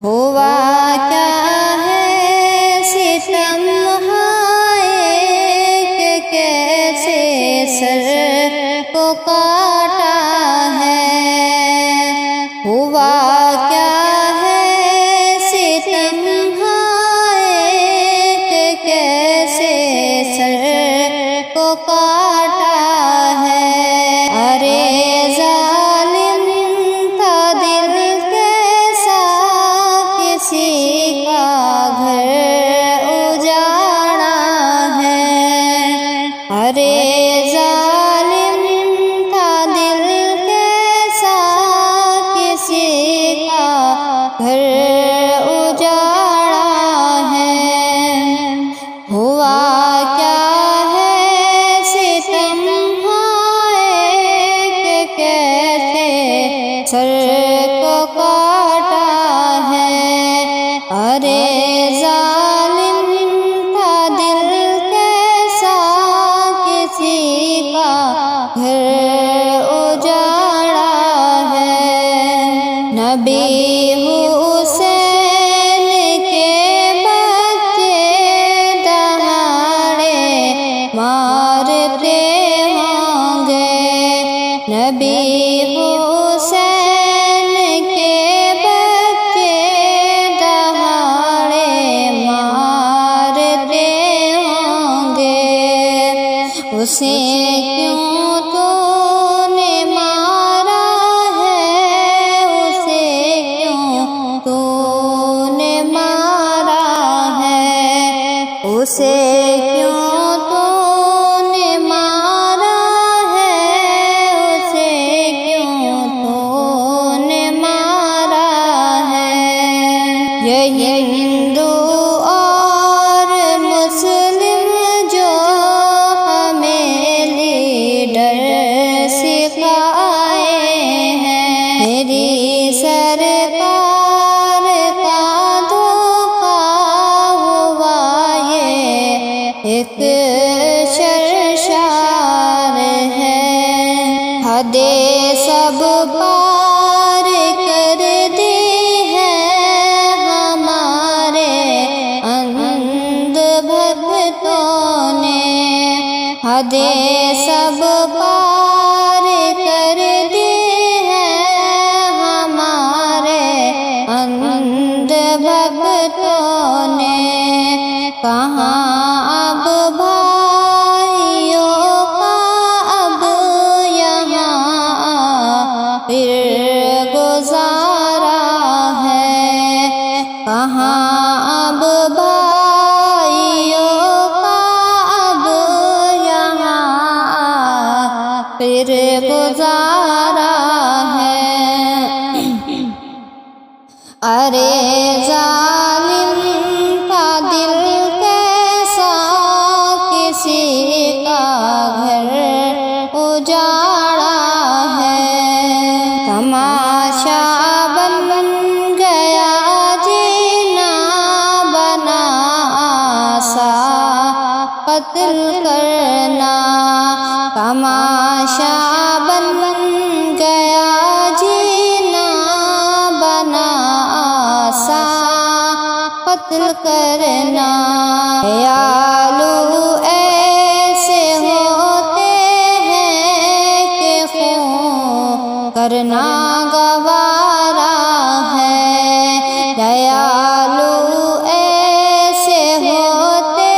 ہوا کیا ہے ستم ہائے کہ کیسے سر کو کاٹا ہے، ہوا کیا ہے ستم ہائے کہ کیسے سر کو کاٹا ہے، ارے ظالم تھا دل کیسا کسی کا گھر اجاڑا ہے، ارے ظالم تھا دل کیسا کسی کا گھر اجاڑا ہے، ہوا کیا ہے ستم ہائے کہ کیسے سر کو کاٹا ہے، ارے ظالم تھا دل کیسا کسی کا گھر اجاڑا ہے، نبی حسین کے بچے دہاڑے مارتے ہوں گے، نبی حسین کے بچے دہاڑے مارتے ہوں گے، اسے کیوں تو نے مارا ہے، اسے کیوں تو نے مارا ہے، اسے کیوں تو نے مارا ہے، اسے کیوں تو نے مارا ہے، یہ ہندو اور مسلم جو ہمیں لیڈر سکھائے ہیں، میری سرکار کا دھوکہ ہوا یہ ایک شرشار ہے، حدیں سب پار کر دی ہے ہمارے اندھ بھگتوں نے، حدیں سب پار کر دی ہے ہمارے اندھ بھگتوں نے، کہاں اب بھائیوں کا اب یہاں پھر گزارا ہے، کہاں اب بھائیوں کا اب یہاں پھر گزارا ہے، ارے ظالم کا دل کیسا کسی کا گھر اجاڑا ہے، تماشا بن گیا جینا بنا آسا قتل کرنا، تماشا بن گیا جینا بنا آسا قتل کرنا، خیالو ایسے ہوتے ہیں کہ خون کرنا گوارا ہے، خیالو ایسے ہوتے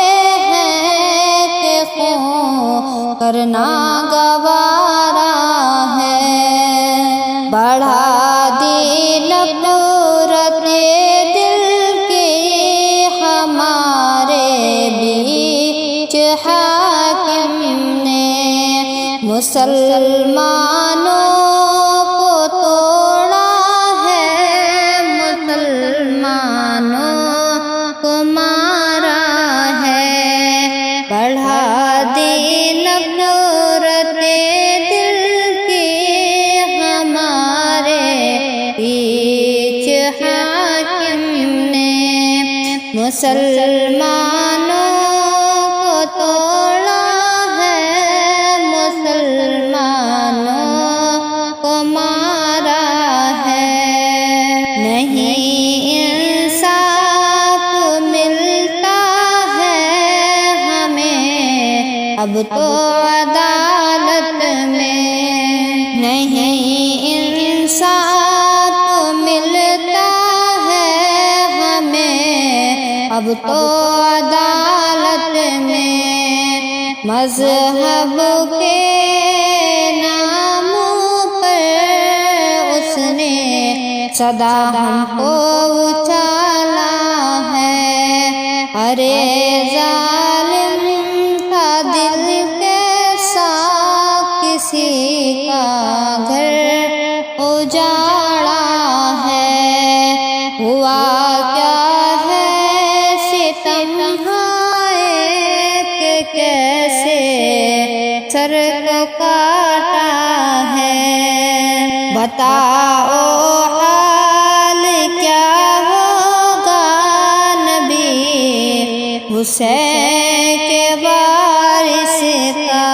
ہیں کہ خون کرنا گوارا ہے، بڑھا دی نفرت دل کی ہمارے بیچ حاکم نے، مسلمانوں کو توڑا ہے، مسلمانوں کو مارا ہے، بڑھا دی نفرت دل کی ہمارے بیچ حاکم نے، مسلمانوں کو توڑا ہے، مسلمانوں کو مارا ہے، نہیں اب تو عدالت میں نہیں انصاف ملتا ہے ہمیں، اب تو عدالت میں مذہب کے نام پر اس نے صدا ہم کو اچھالا ہے۔ ارے ظالم کا دل کیسا کسی کا گھر اجاڑا ہے، ہوا کیا ہے ستم ہائے کہ کیسے سر کو کاٹا ہے۔ بتاؤ حال کیا ہوگا نبی حسین کے وارث کا،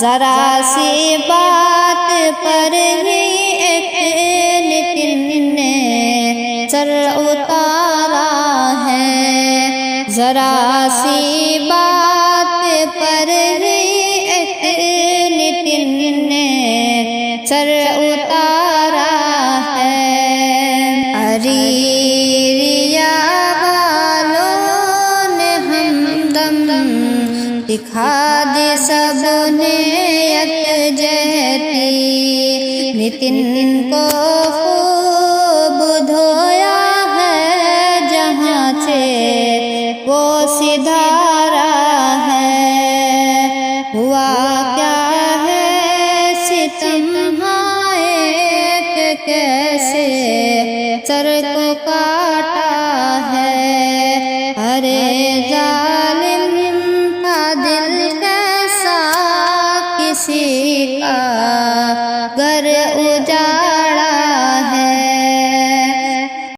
ذرا سی بات پر ہی ایک نتن نے سر اتارا ہے، ذرا سی بات پر ہی ایک نتن نے سر اتارا ہے۔ اریریا والوں نے ہمدم دکھا دی سب نے یکجہتی، نتن کو خوب دھویا ہے جہاں سے وہ سدھارا ہے، ہوا کیا ہے ستم ہائے کہ کیسے سر کو کاٹا ہے۔ ارے ظالم کا دل کیسا کسی کا گھر اجاڑا